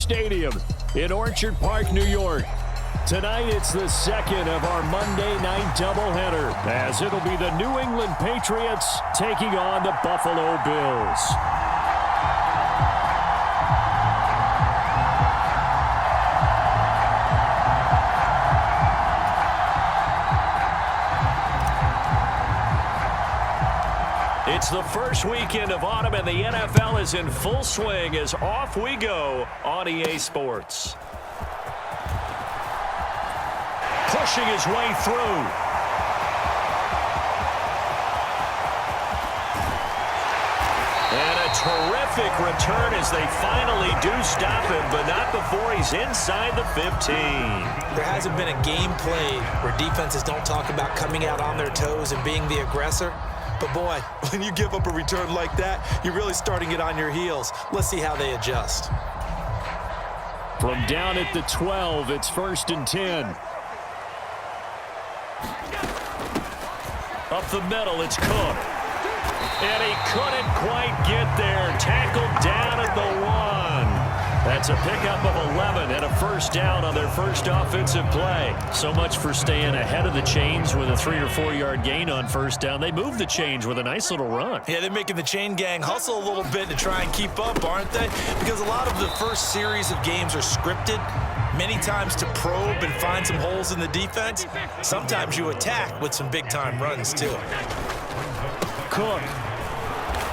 Stadium in Orchard Park, New York. Tonight, it's the second of our Monday night doubleheader, as it'll be the New England Patriots taking on the Buffalo Bills. It's the first weekend of autumn, and the NFL is in full swing as off we go on EA Sports. Pushing his way through. And a terrific return as they finally do stop him, but not before he's inside the 15. There hasn't been a game played where defenses don't talk about coming out on their toes and being the aggressor. But, boy, when you give up a return like that, you're really starting it on your heels. Let's see how they adjust. From down at the 12, it's 1st and 10. Up the middle, it's Cook. And he couldn't quite get there. Tackled down at the 1. That's a pickup of 11 and a first down on their first offensive play. So much for staying ahead of the chains with a 3 or 4 yard gain on first down. They moved the chains with a nice little run. Yeah, they're making the chain gang hustle a little bit to try and keep up, aren't they? Because a lot of the first series of games are scripted, many times to probe and find some holes in the defense. Sometimes you attack with some big-time runs, too. Cook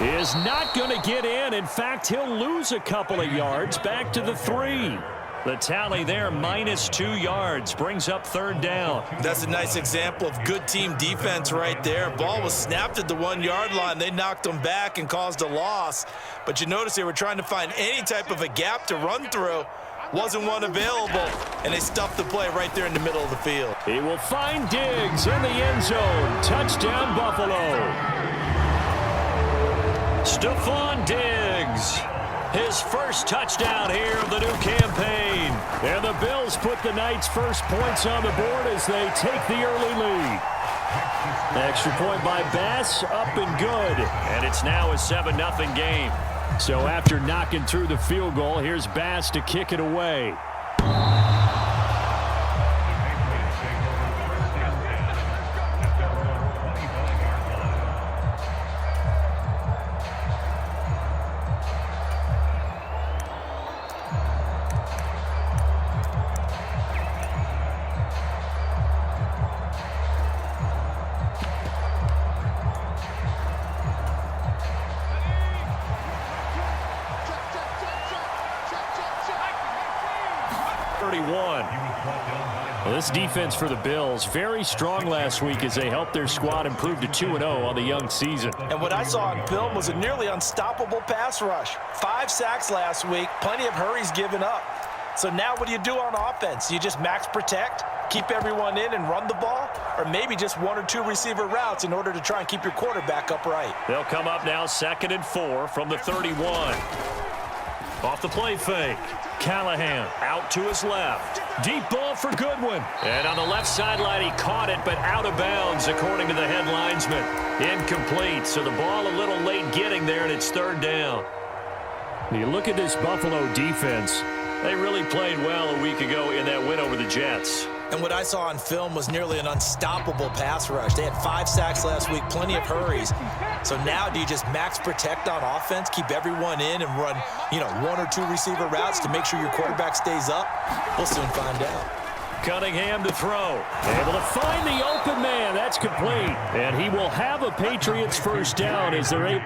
is not going to get in. In fact, he'll lose a couple of yards back to the 3. The tally there, -2 yards, brings up 3rd down. That's a nice example of good team defense right there. Ball was snapped at the 1 yard line. They knocked them back and caused a loss. But you notice they were trying to find any type of a gap to run through. Wasn't one available, and they stuffed the play right there in the middle of the field. He will find Diggs in the end zone. Touchdown, Buffalo. Stephon Diggs, his first touchdown here of the new campaign. And the Bills put the Knights' first points on the board as they take the early lead. Extra point by Bass, up and good. And it's now a 7-0 game. So after knocking through the field goal, here's Bass to kick it away. Well, this defense for the Bills, very strong last week as they helped their squad improve to 2-0 on the young season. And what I saw on film was a nearly unstoppable pass rush. 5 sacks last week, plenty of hurries given up. So now what do you do on offense? You just max protect, keep everyone in and run the ball, or maybe just 1 or 2 receiver routes in order to try and keep your quarterback upright. They'll come up now 2nd and 4 from the 31. Off the play fake. Callahan out to his left. Deep ball for Goodwin. And on the left sideline, he caught it, but out of bounds, according to the head linesman. Incomplete, so the ball a little late getting there, and it's 3rd down. You look at this Buffalo defense. They really played well a week ago in that win over the Jets. And what I saw on film was nearly an unstoppable pass rush. They had 5 sacks last week, plenty of hurries. So now do you just max protect on offense, keep everyone in and run, 1 or 2 receiver routes to make sure your quarterback stays up? We'll soon find out. Cunningham to throw. Able to find the open man. That's complete. And he will have a Patriots first down as they're able.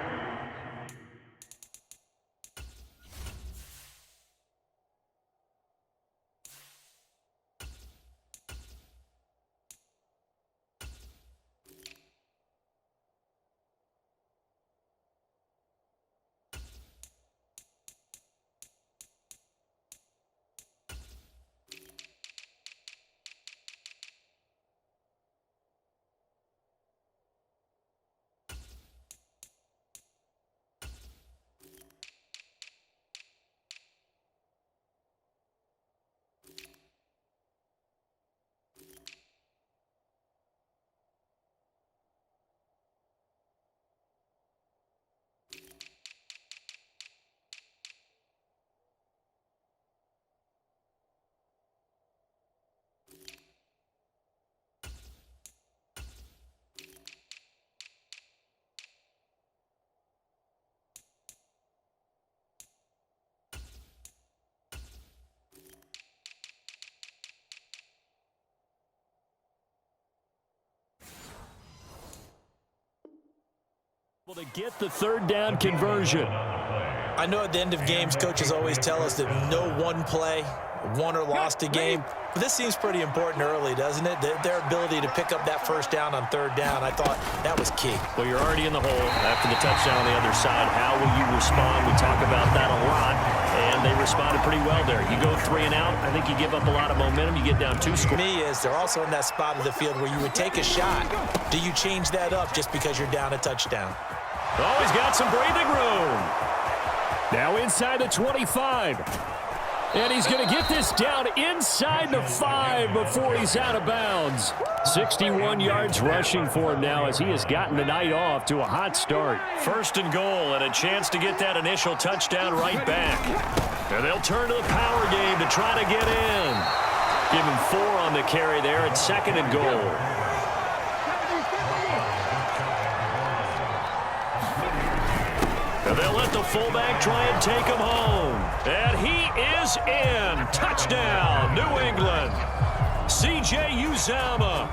To get the third down conversion. I know at the end of games, coaches always tell us that no one play won or lost a game. But this seems pretty important early, doesn't it? Their ability to pick up that first down on third down, I thought that was key. Well, you're already in the hole after the touchdown on the other side. How will you respond? We talk about that a lot, and they responded pretty well there. You go 3 and out, I think you give up a lot of momentum. You get down 2 scores. For me is they're also in that spot of the field where you would take a shot. Do you change that up just because you're down a touchdown? Oh, he's got some breathing room. Now inside the 25. And he's going to get this down inside the 5 before he's out of bounds. 61 yards rushing for him now as he has gotten the night off to a hot start. First and goal and a chance to get that initial touchdown right back. And they'll turn to the power game to try to get in. Give him 4 on the carry there at second and goal. And they'll let the fullback try and take him home. And he is in. Touchdown, New England. C.J. Uzomah,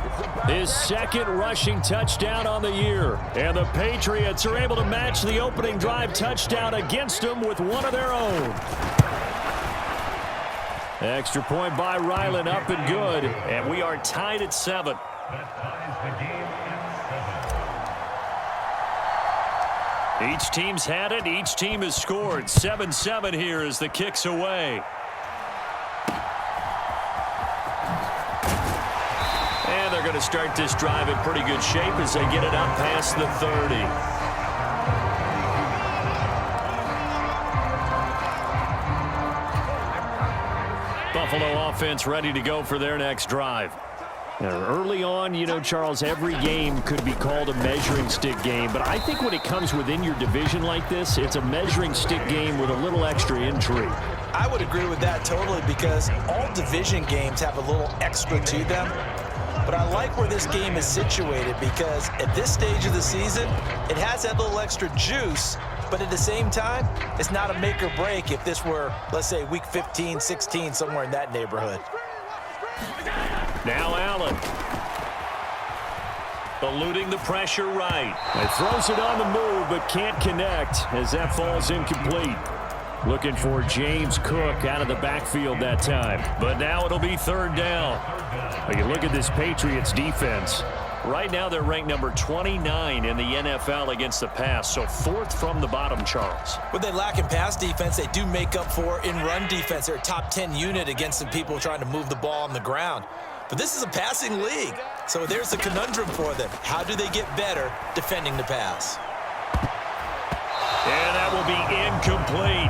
his second rushing touchdown on the year. And the Patriots are able to match the opening drive touchdown against them with one of their own. Extra point by Ryland, up and good. And we are tied at 7. Each team's had it. Each team has scored. 7-7 here as the kick's away. And they're going to start this drive in pretty good shape as they get it up past the 30. Buffalo offense ready to go for their next drive. Now, early on, you know, Charles, every game could be called a measuring stick game, but I think when it comes within your division like this, it's a measuring stick game with a little extra intrigue. I would agree with that totally because all division games have a little extra to them. But I like where this game is situated because at this stage of the season, it has that little extra juice, but at the same time, it's not a make or break if this were, let's say, week 15, 16, somewhere in that neighborhood. Now Allen. Eluding the pressure right. He throws it on the move, but can't connect as that falls incomplete. Looking for James Cook out of the backfield that time. But now it'll be third down. Well, you look at this Patriots defense. Right now they're ranked number 29 in the NFL against the pass, so 4th from the bottom, Charles. What they lack in pass defense, they do make up for in run defense. They're a top 10 unit against some people trying to move the ball on the ground. But this is a passing league, so there's the conundrum for them. How do they get better defending the pass? And that will be incomplete.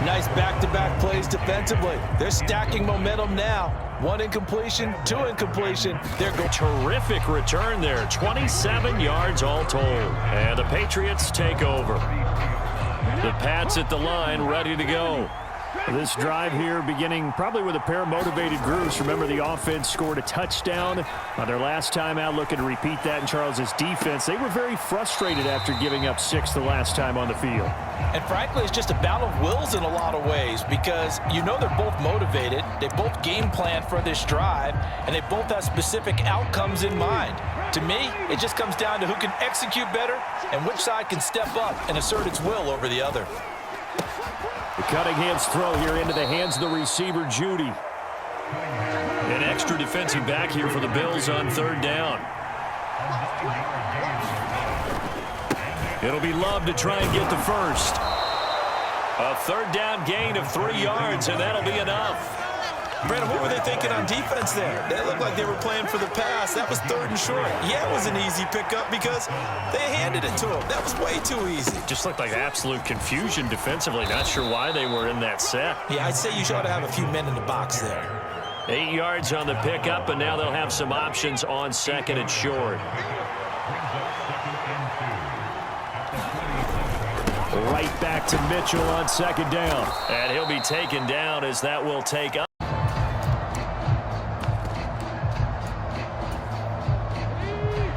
Nice back-to-back plays defensively. They're stacking momentum now. 1 incompletion, 2 incompletion. They're going. Terrific return there. 27 yards all told. And the Patriots take over. The Pats at the line, ready to go. This drive here beginning probably with a pair of motivated groups. Remember, the offense scored a touchdown on their last time out, looking to repeat that in Charles's defense. They were very frustrated after giving up 6 the last time on the field. And frankly, it's just a battle of wills in a lot of ways because you know they're both motivated. They both game plan for this drive, and they both have specific outcomes in mind. To me, it just comes down to who can execute better and which side can step up and assert its will over the other. The Cunningham's throw here into the hands of the receiver, Judy. An extra defensive back here for the Bills on third down. It'll be Love to try and get the first. A third down gain of 3 yards, and that'll be enough. Brandon, what were they thinking on defense there? They looked like they were playing for the pass. That was 3rd and short. Yeah, it was an easy pickup because they handed it to him. That was way too easy. Just looked like absolute confusion defensively. Not sure why they were in that set. Yeah, I'd say you ought to have a few men in the box there. 8 yards on the pickup, and now they'll have some options on second and short. Right back to Mitchell on second down. And he'll be taken down as that will take up.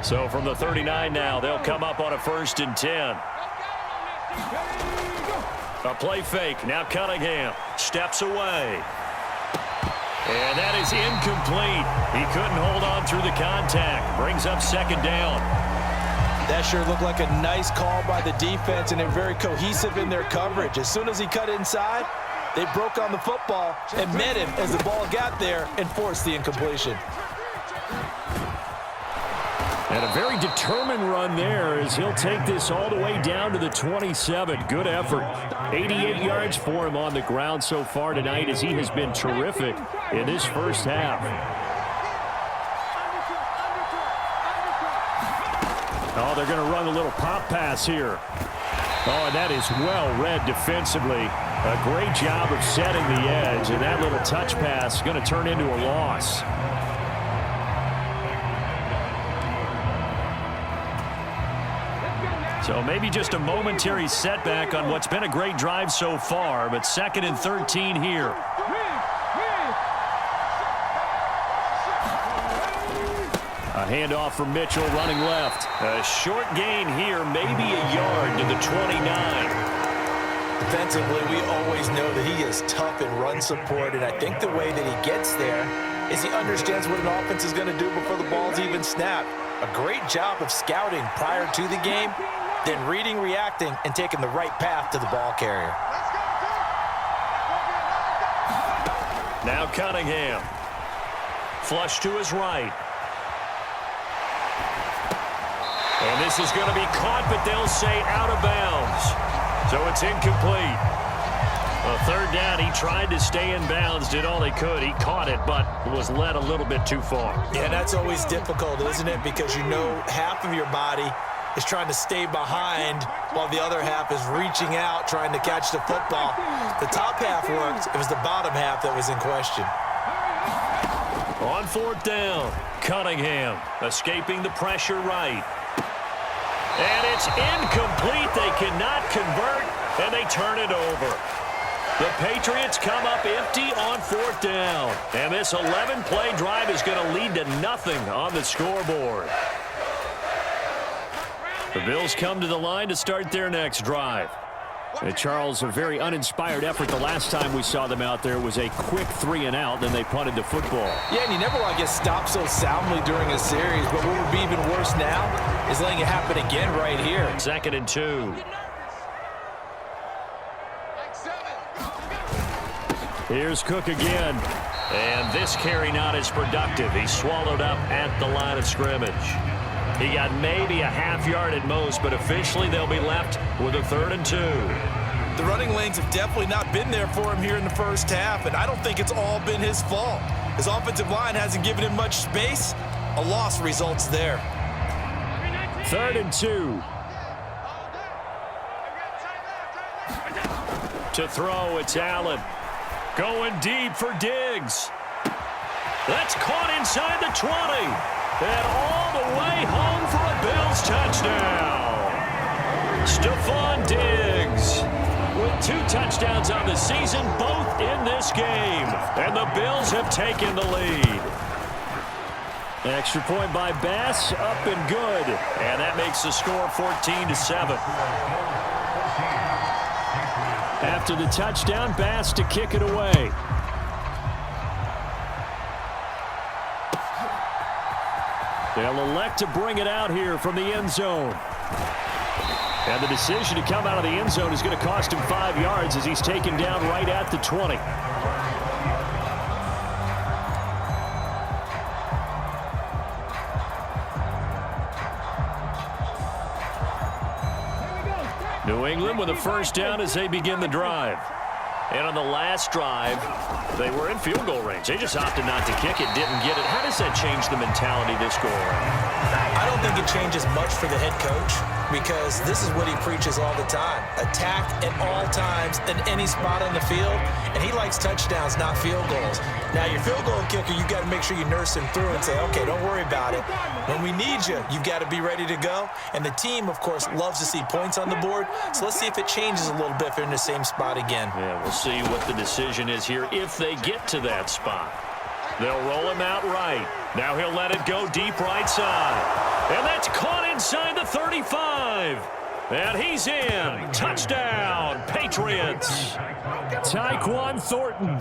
So from the 39 now, they'll come up on a 1st and 10. A play fake. Now Cunningham steps away. And that is incomplete. He couldn't hold on through the contact. Brings up second down. That sure looked like a nice call by the defense, and they're very cohesive in their coverage. As soon as he cut inside, they broke on the football and met him as the ball got there and forced the incompletion. And a very determined run there as he'll take this all the way down to the 27. Good effort. 88 yards for him on the ground so far tonight as he has been terrific in this first half. Oh, they're going to run a little pop pass here. Oh, and that is well read defensively. A great job of setting the edge, and that little touch pass is going to turn into a loss. So maybe just a momentary setback on what's been a great drive so far, but 2nd and 13 here. A handoff from Mitchell running left. A short gain here, maybe a yard to the 29. Defensively, we always know that he is tough in run support, and I think the way that he gets there is he understands what an offense is going to do before the ball's even snapped. A great job of scouting prior to the game, then reading, reacting, and taking the right path to the ball carrier. Now Cunningham. Flush to his right. And this is going to be caught, but they'll say out of bounds. So it's incomplete. A 3rd down, he tried to stay in bounds, did all he could. He caught it, but was led a little bit too far. Yeah, that's always difficult, isn't it? Because you know half of your body is trying to stay behind while the other half is reaching out, trying to catch the football. The top half worked. It was the bottom half that was in question. On 4th down, Cunningham escaping the pressure right. And it's incomplete. They cannot convert, and they turn it over. The Patriots come up empty on 4th down. And this 11-play drive is going to lead to nothing on the scoreboard. The Bills come to the line to start their next drive. And Charles, a very uninspired effort. The last time we saw them out there was a quick 3-and-out, then they punted the football. Yeah, and you never want to get stopped so soundly during a series, but what would be even worse now is letting it happen again right here. 2nd and 2. Here's Cook again. And this carry not as productive. He's swallowed up at the line of scrimmage. He got maybe a half yard at most, but officially they'll be left with a 3rd and 2. The running lanes have definitely not been there for him here in the first half, and I don't think it's all been his fault. His offensive line hasn't given him much space. A loss results there. 3rd and 2. To throw, it's Allen. Going deep for Diggs. That's caught inside the 20. And all the way home for a Bills touchdown. Stephon Diggs with 2 touchdowns on the season, both in this game. And the Bills have taken the lead. Extra point by Bass, up and good. And that makes the score 14-7. After the touchdown, Bass to kick it away. They'll elect to bring it out here from the end zone. And the decision to come out of the end zone is going to cost him 5 yards as he's taken down right at the 20. New England with a 1st down as they begin the drive. And on the last drive, they were in field goal range. They just opted not to kick it, didn't get it. How does that change the mentality this go around? I don't think it changes much for the head coach because this is what he preaches all the time. Attack at all times in any spot on the field, and he likes touchdowns, not field goals. Now, your field goal kicker, you got to make sure you nurse him through and say, okay, don't worry about it. When we need you, you've got to be ready to go. And the team, of course, loves to see points on the board. So let's see if it changes a little bit if they're in the same spot again. Yeah, we'll see what the decision is here if they get to that spot. They'll roll him out right. Now he'll let it go deep right side. And that's caught inside the 35. And he's in. Touchdown, Patriots. Tyquan Thornton,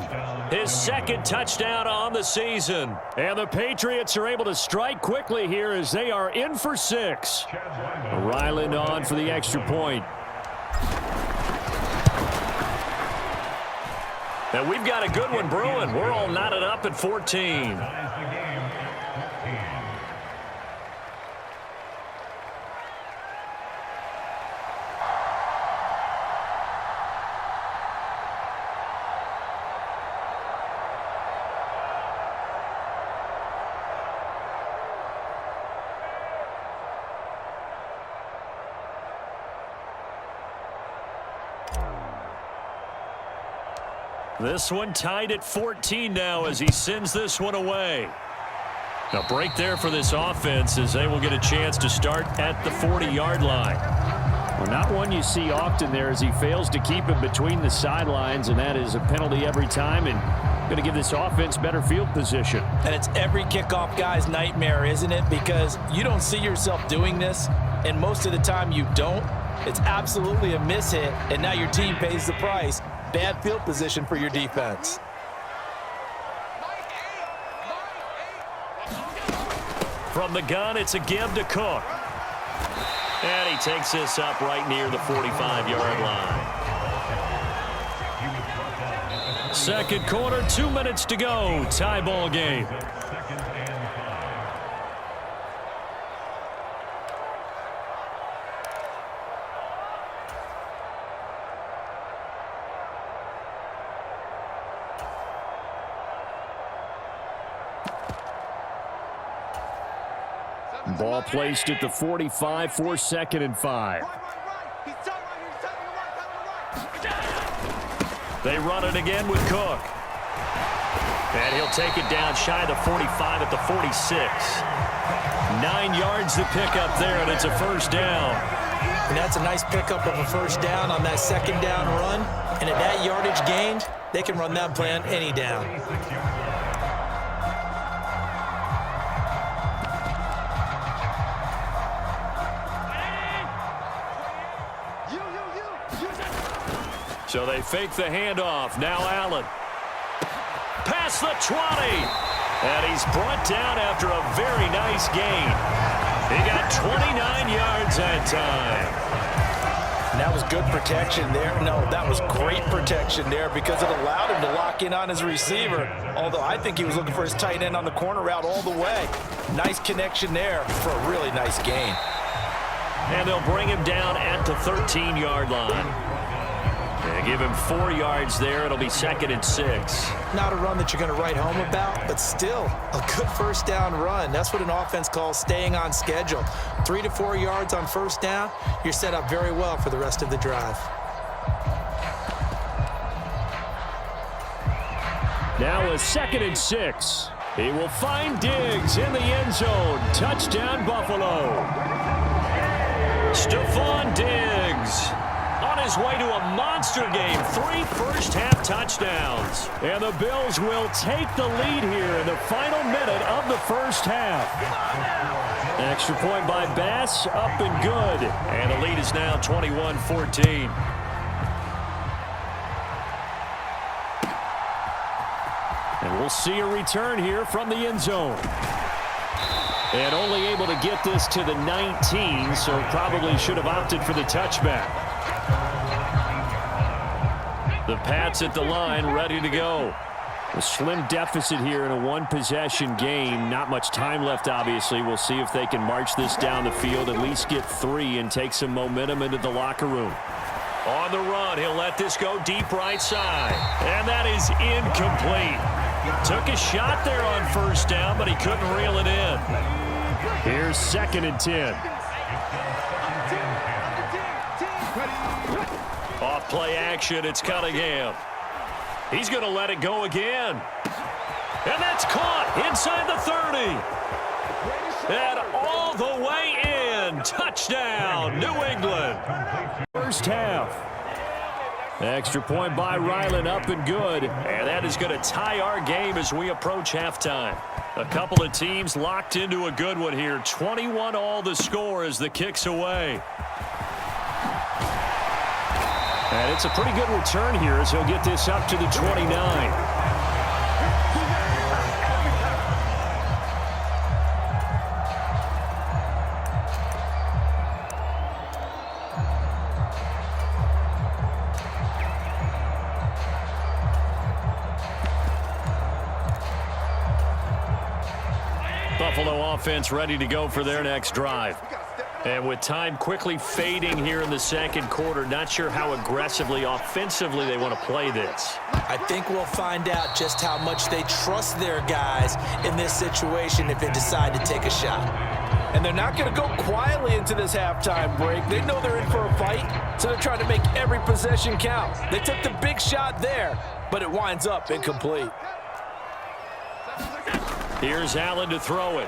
his second touchdown on the season. And the Patriots are able to strike quickly here as they are in for 6. Ryland on for the extra point. And we've got a good one brewing. We're all knotted up at 14. This one tied at 14 now as he sends this one away. A break there for this offense as they will get a chance to start at the 40-yard line. Well, not one you see often there as he fails to keep it between the sidelines, and that is a penalty every time and going to give this offense better field position. And it's every kickoff guy's nightmare, isn't it? Because you don't see yourself doing this, and most of the time you don't. It's absolutely a mishit, and now your team pays the price. Bad field position for your defense. From the gun, it's a give to Cook. And he takes this up right near the 45-yard line. Second quarter, 2 minutes to go. Tie ball game. Ball placed at the 45 for 2nd and 5. They run it again with Cook. And he'll take it down shy of the 45 at the 46. 9 yards to pick up there, and it's a first down. And that's a nice pickup of a first down on that second down run. And at that yardage gained, they can run that play on any down. So they fake the handoff. Now Allen. Past the 20. And he's brought down after a very nice gain. He got 29 yards that time. And that was good protection there. No, that was great protection there because it allowed him to lock in on his receiver. Although I think he was looking for his tight end on the corner route all the way. Nice connection there for a really nice gain. And they'll bring him down at the 13-yard line. They give him 4 yards there. It'll be 2nd and 6. Not a run that you're going to write home about, but still a good first down run. That's what an offense calls staying on schedule. 3 to 4 yards on first down, you're set up very well for the rest of the drive. Now a 2nd and 6. He will find Diggs in the end zone. Touchdown, Buffalo. Stephon Diggs on his way to a monster game. 3 first-half touchdowns. And the Bills will take the lead here in the final minute of the first half. Extra point by Bass, up and good. And the lead is now 21-14. And we'll see a return here from the end zone. And only able to get this to the 19, so probably should have opted for the touchback. The Pats at the line, ready to go. A slim deficit here in a one-possession game. Not much time left, obviously. We'll see if they can march this down the field, at least get 3, and take some momentum into the locker room. On the run, he'll let this go deep right side. And that is incomplete. Took a shot there on first down, but he couldn't reel it in. Here's 2nd and 10. Off play action, it's Cunningham. He's going to let it go again. And that's caught inside the 30. And all the way in. Touchdown, New England. First half. Extra point by Ryland, up and good. And that is going to tie our game as we approach halftime. A couple of teams locked into a good one here. 21 all the score as the kick's away. And it's a pretty good return here as he'll get this up to the 29. Buffalo offense ready to go for their next drive. And with time quickly fading here in the second quarter, not sure how aggressively, offensively they want to play this. I think we'll find out just how much they trust their guys in this situation if they decide to take a shot. And they're not going to go quietly into this halftime break. They know they're in for a fight, so they're trying to make every possession count. They took the big shot there, but it winds up incomplete. Here's Allen to throw it.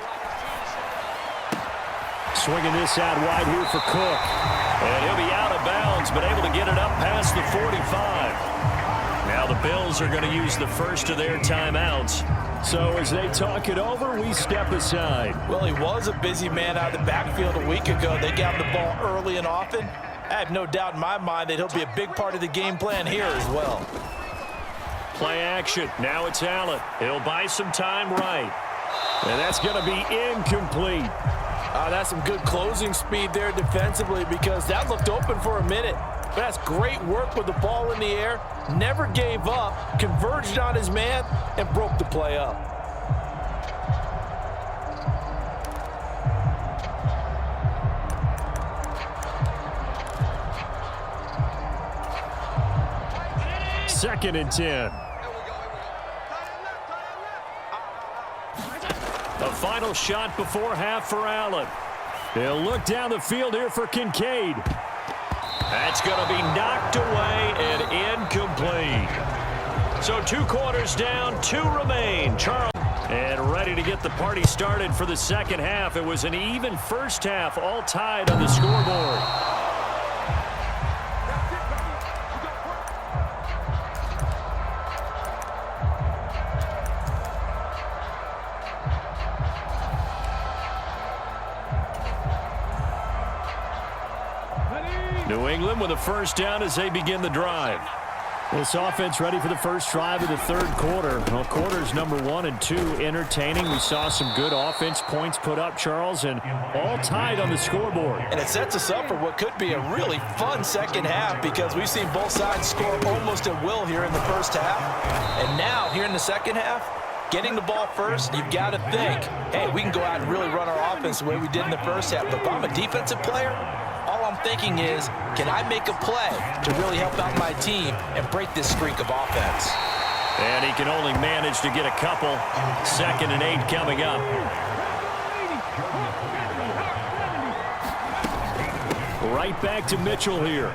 Swinging this out wide here for Cook. And he'll be out of bounds, but able to get it up past the 45. Now the Bills are going to use the first of their timeouts. So as they talk it over, we step aside. Well, he was a busy man out of the backfield a week ago. They got the ball early and often. I have no doubt in my mind that he'll be a big part of the game plan here as well. Play action. Now it's Allen. He'll buy some time right. And that's going to be incomplete. That's some good closing speed there defensively because that looked open for a minute. But that's great work with the ball in the air. Never gave up, converged on his man, and broke the play up. Second and 10. A final shot before half for Allen. He'll look down the field here for Kincaid. That's going to be knocked away and incomplete. So 2 quarters down, 2 remain. Charles. And ready to get the party started for the second half. It was an even first half, all tied on the scoreboard. New England with a first down as they begin the drive. This offense ready for the first drive of the third quarter. Well, quarters number 1 and 2 entertaining. We saw some good offense points put up, Charles, and all tied on the scoreboard. And it sets us up for what could be a really fun second half because we've seen both sides score almost at will here in the first half. And now, here in the second half, getting the ball first, you've got to think, hey, we can go out and really run our offense the way we did in the first half. But if I'm a defensive player, all I'm thinking is, can I make a play to really help out my team and break this streak of offense? And he can only manage to get a couple. 2nd and 8 coming up. Right back to Mitchell here.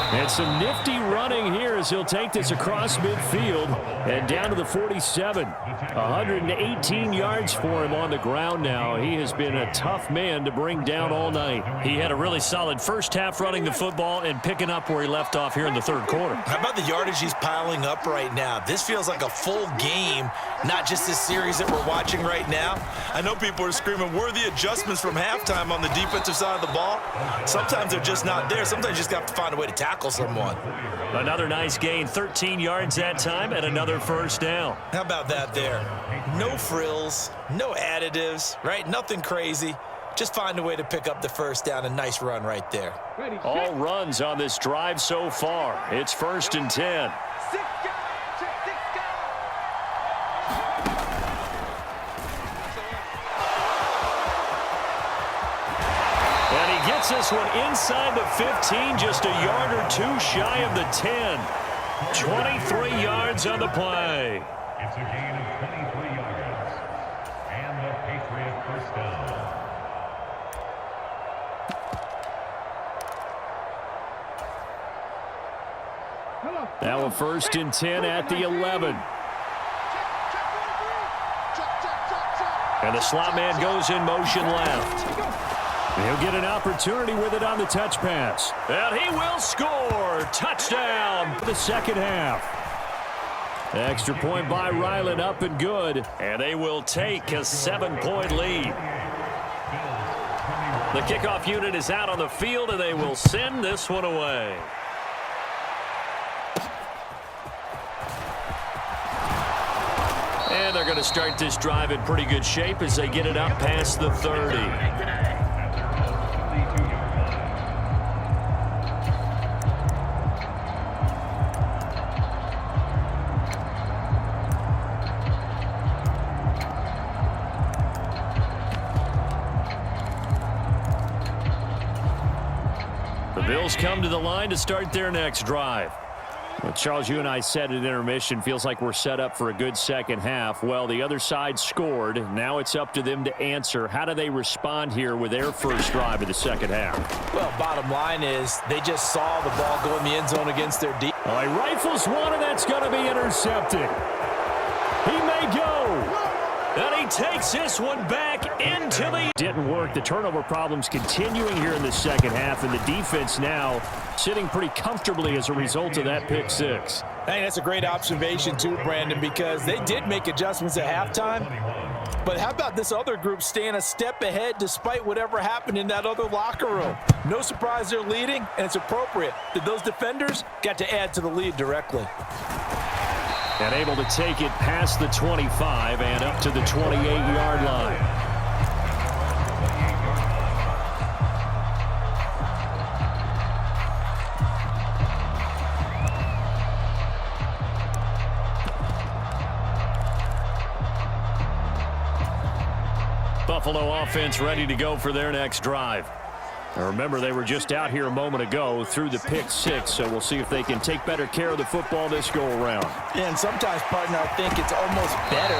And some nifty running here as he'll take this across midfield and down to the 47. 118 yards for him on the ground now. He has been a tough man to bring down all night. He had a really solid first half running the football and picking up where he left off here in the third quarter. How about the yardage he's piling up right now? This feels like a full game, not just this series that we're watching right now. I know people are screaming, where are the adjustments from halftime on the defensive side of the ball? Sometimes they're just not there. Sometimes you just got to find a way to tackle someone. Another nice gain, 13 yards that time, and another first down. How about that there? No frills, no additives, right? Nothing crazy. Just find a way to pick up the first down. A nice run right there. All runs on this drive so far. It's 1st and 10. And he gets this one inside the 15, just a yard or 2 shy of the 10. 23 yards on the play. It's a gain of 23 yards. And the Patriot first down. Now a 1st and 10 at the 11. And the slot man goes in motion left. He'll get an opportunity with it on the touch pass. And he will score. Touchdown for the second half. Extra point by Ryland, up and good. And they will take a 7-point lead. The kickoff unit is out on the field, and they will send this one away. And they're going to start this drive in pretty good shape as they get it up past the 30. The Bills come to the line to start their next drive. Well, Charles, you and I said at intermission, feels like we're set up for a good second half. Well, the other side scored. Now it's up to them to answer. How do they respond here with their first drive of the second half? Well, bottom line is they just saw the ball go in the end zone against their defense. He rifles one, and that's going to be intercepted. He may go. And he takes this one back into the... Didn't work. The turnover problems continuing here in the second half, and the defense now sitting pretty comfortably as a result of that pick six. I think that's a great observation too, Brandon, because they did make adjustments at halftime. But how about this other group staying a step ahead despite whatever happened in that other locker room? No surprise they're leading, and it's appropriate that those defenders got to add to the lead directly. And able to take it past the 25 and up to the 28-yard line. Buffalo offense ready to go for their next drive. Now remember, they were just out here a moment ago through the pick six, so we'll see if they can take better care of the football this go-around. Yeah, and sometimes, partner, I think it's almost better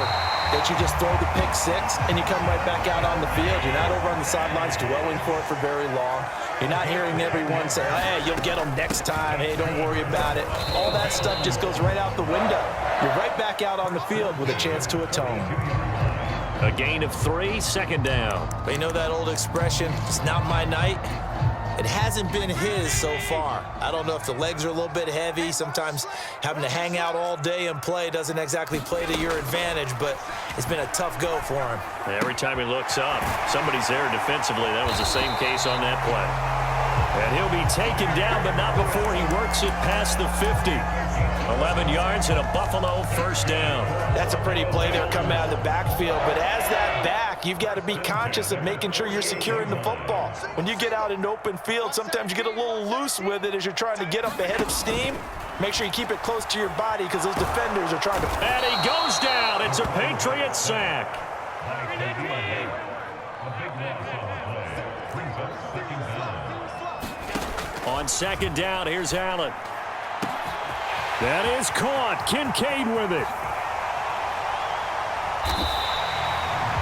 that you just throw the pick six and you come right back out on the field. You're not over on the sidelines dwelling for it for very long. You're not hearing everyone say, hey, you'll get them next time. Hey, don't worry about it. All that stuff just goes right out the window. You're right back out on the field with a chance to atone. A gain of 3, second down. But you know that old expression, it's not my night? It hasn't been his so far. I don't know if the legs are a little bit heavy. Sometimes having to hang out all day and play doesn't exactly play to your advantage, but it's been a tough go for him. Every time he looks up, somebody's there defensively. That was the same case on that play. And he'll be taken down, but not before he works it past the 50. 11 yards and a Buffalo first down. That's a pretty play there coming out of the backfield, but as that back, you've got to be conscious of making sure you're securing the football. When you get out in open field, sometimes you get a little loose with it as you're trying to get up ahead of steam. Make sure you keep it close to your body because those defenders are trying to... And he goes down. It's a Patriots sack. On second down, here's Allen. That is caught. Kincaid with it.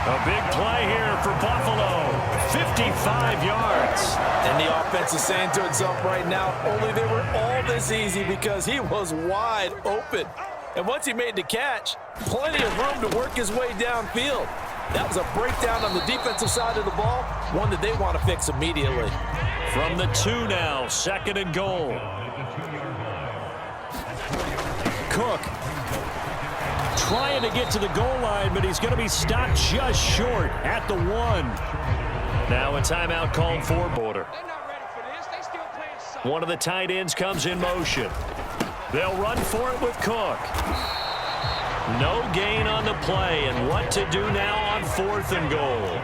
A big play here for Buffalo. 55 yards. And the offense is saying to itself right now, only they were all this easy because he was wide open. And once he made the catch, plenty of room to work his way downfield. That was a breakdown on the defensive side of the ball, one that they want to fix immediately. From the 2 now, second and goal. Cook trying to get to the goal line, but he's going to be stopped just short at the 1. Now a timeout called for Border. One of the tight ends comes in motion. They'll run for it with Cook. No gain on the play, and what to do now on 4th and goal.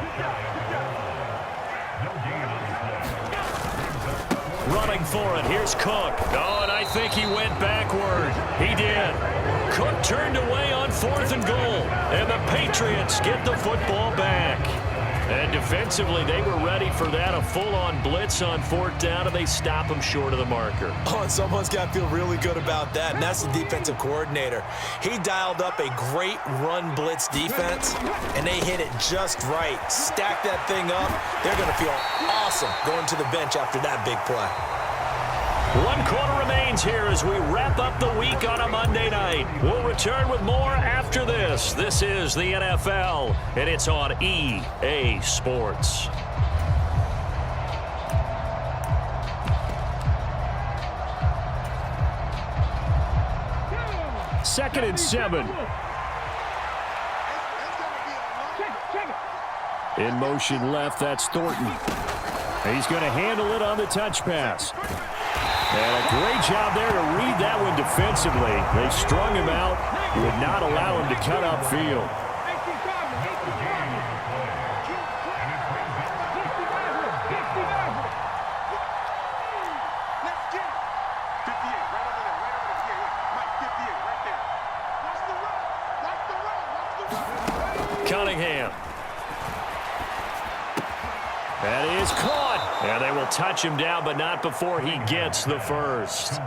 Running for it, here's Cook. Oh, and I think he went backward. He did. Cook turned away on 4th and goal, and the Patriots get the football back. And defensively, they were ready for that, a full-on blitz on 4th down, and they stop him short of the marker. Oh, and someone's got to feel really good about that, and that's the defensive coordinator. He dialed up a great run blitz defense, and they hit it just right. Stack that thing up. They're going to feel awesome going to the bench after that big play. 1 quarter remains here as we wrap up the week on a Monday night. We'll return with more after this. This is the NFL, and it's on EA Sports. Second and 7. In motion left, that's Thornton. He's going to handle it on the touch pass. And a great job there to read that one defensively. They strung him out, would not allow him to cut upfield. Cunningham. That is caught. And they will touch him down, but not before he gets the first.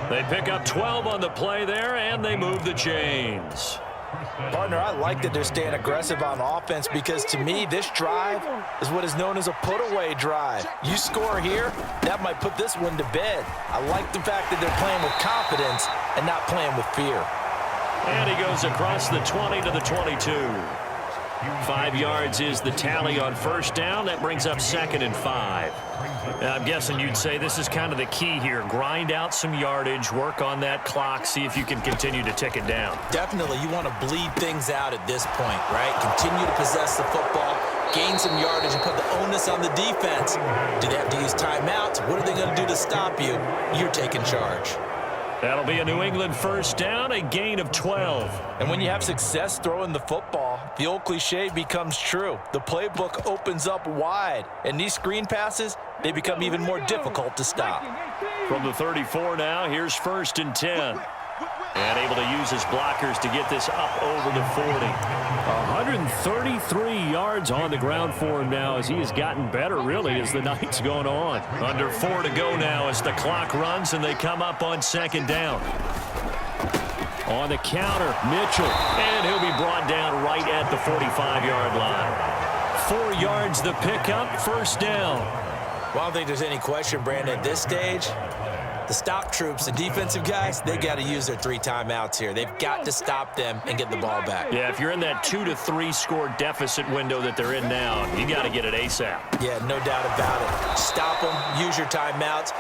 They pick up 12 on the play there, and they move the chains. Partner, I like that they're staying aggressive on offense because, to me, this drive is what is known as a put-away drive. You score here, that might put this one to bed. I like the fact that they're playing with confidence and not playing with fear. And he goes across the 20 to the 22. 5 yards is the tally on first down. That brings up 2nd and 5. I'm guessing you'd say this is kind of the key here. Grind out some yardage, work on that clock, see if you can continue to tick it down. Definitely, you want to bleed things out at this point, right? Continue to possess the football, gain some yardage, and put the onus on the defense. Do they have to use timeouts? What are they going to do to stop you? You're taking charge. That'll be a New England first down, a gain of 12. And when you have success throwing the football, the old cliche becomes true. The playbook opens up wide, and these screen passes, they become even more difficult to stop. From the 34 now, here's 1st and 10. And able to use his blockers to get this up over the 40. 133 yards on the ground for him now as he has gotten better, really, as the night's going on. Under 4 to go now as the clock runs and they come up on 2nd down. On the counter, Mitchell. And he'll be brought down right at the 45-yard line. 4 yards the pickup, 1st down. Well, I don't think there's any question, Brandon, at this stage. The stop troops, the defensive guys, they got to use their 3 timeouts here. They've got to stop them and get the ball back. Yeah, if you're in that 2 to 3 score deficit window that they're in now, you got to get it ASAP. Yeah, no doubt about it. Stop them, use your timeouts.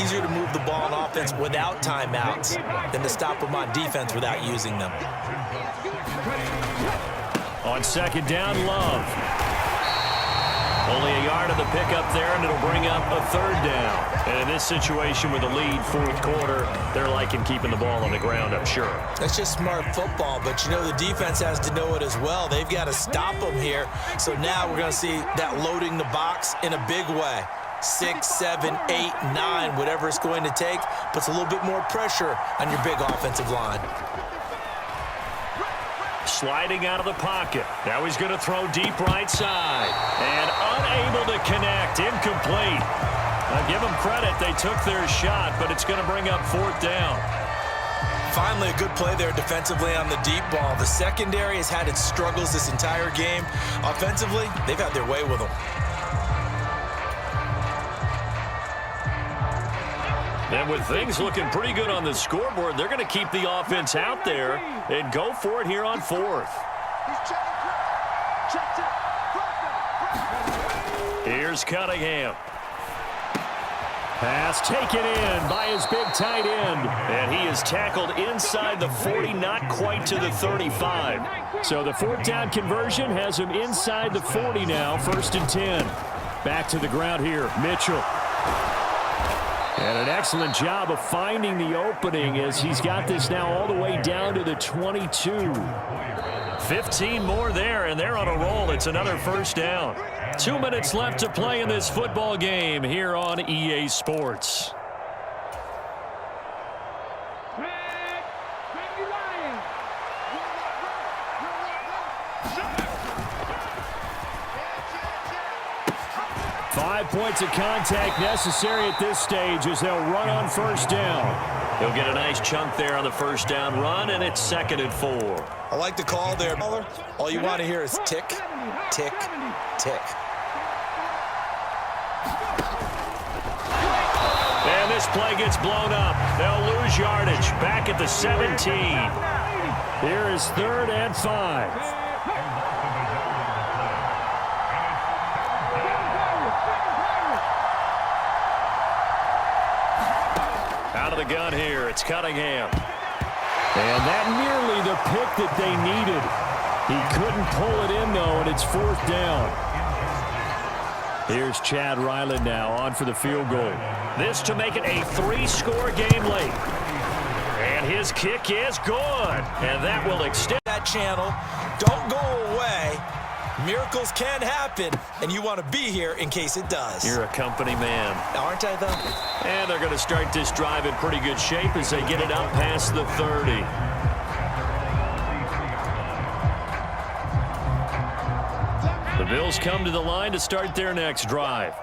Easier to move the ball on offense without timeouts than to stop them on defense without using them. On 2nd down, Love. Only a yard of the pickup there, and it'll bring up a 3rd down. And in this situation with a lead 4th quarter, they're liking keeping the ball on the ground, I'm sure. That's just smart football, but you know the defense has to know it as well. They've got to stop them here. So now we're going to see that loading the box in a big way. 6, 7, 8, 9, whatever it's going to take, puts a little bit more pressure on your big offensive line. Sliding out of the pocket. Now he's going to throw deep right side. And unable to connect. Incomplete. I'll give them credit. They took their shot, but it's going to bring up 4th down. Finally, a good play there defensively on the deep ball. The secondary has had its struggles this entire game. Offensively, they've had their way with them. And with things looking pretty good on the scoreboard, they're going to keep the offense out there and go for it here on 4th. Here's Cunningham. Pass taken in by his big tight end. And he is tackled inside the 40, not quite to the 35. So the 4th down conversion has him inside the 40 now, 1st and 10. Back to the ground here, Mitchell. And an excellent job of finding the opening as he's got this now all the way down to the 22. 15 more there, and they're on a roll. It's another 1st down. 2 minutes left to play in this football game here on EA Sports. Five points of contact necessary at this stage as they'll run on 1st down. He'll get a nice chunk there on the 1st down run, and it's 2nd and 4. I like the call there. All you want to hear is tick, tick, tick. And this play gets blown up. They'll lose yardage back at the 17. Here is 3rd and 5. Out of the gun here, it's Cunningham. And that nearly the pick that they needed. He couldn't pull it in, though, and it's 4th down. Here's Chad Ryland now on for the field goal. This to make it a 3-score game late. And his kick is good. And that will extend that channel. Don't go away. Miracles can happen, and you want to be here in case it does. You're a company man. Aren't I, though? And they're going to start this drive in pretty good shape as they get it up past the 30. The Bills come to the line to start their next drive.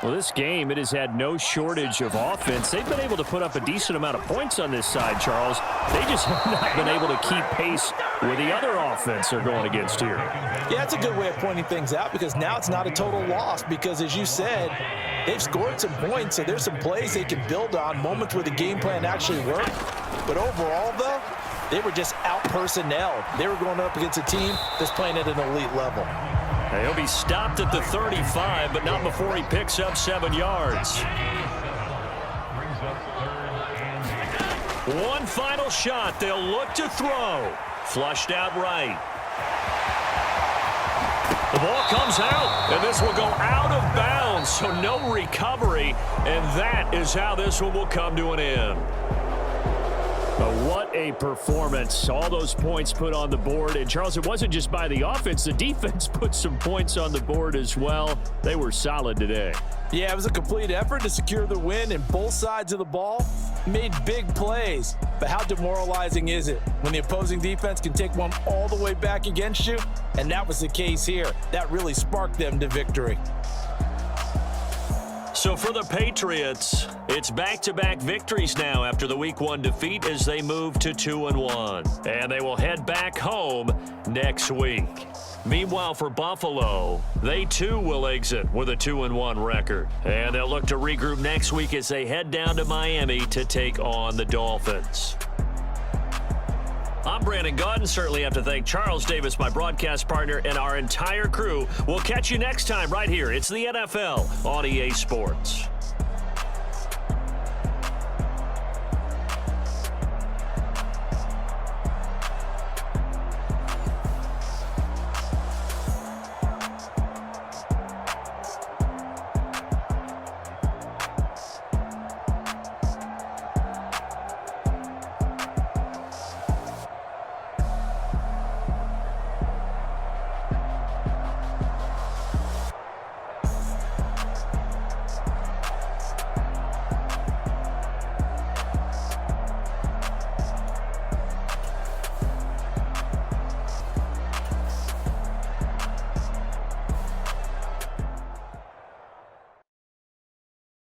Well, this game, it has had no shortage of offense. They've been able to put up a decent amount of points on this side, Charles. They just have not been able to keep pace with the other offense they're going against here. Yeah, it's a good way of pointing things out because now it's not a total loss because, as you said, they've scored some points, so there's some plays they can build on, moments where the game plan actually worked. But overall, though, they were just out-personnel. They were going up against a team that's playing at an elite level. He'll be stopped at the 35, but not before he picks up 7 yards. One final shot. They'll look to throw. Flushed out right. The ball comes out, and this will go out of bounds, so no recovery, and that is how this one will come to an end. What a performance. All those points put on the board. And, Charles, it wasn't just by the offense. The defense put some points on the board as well. They were solid today. Yeah, it was a complete effort to secure the win, and both sides of the ball made big plays. But how demoralizing is it when the opposing defense can take one all the way back against you? And that was the case here. That really sparked them to victory. So for the Patriots, it's back-to-back victories now after the Week 1 defeat as they move to 2-1. And they will head back home next week. Meanwhile, for Buffalo, they too will exit with a 2-1 record. And they'll look to regroup next week as they head down to Miami to take on the Dolphins. I'm Brandon Gaudin. Certainly have to thank Charles Davis, my broadcast partner, and our entire crew. We'll catch you next time right here. It's the NFL on EA Sports.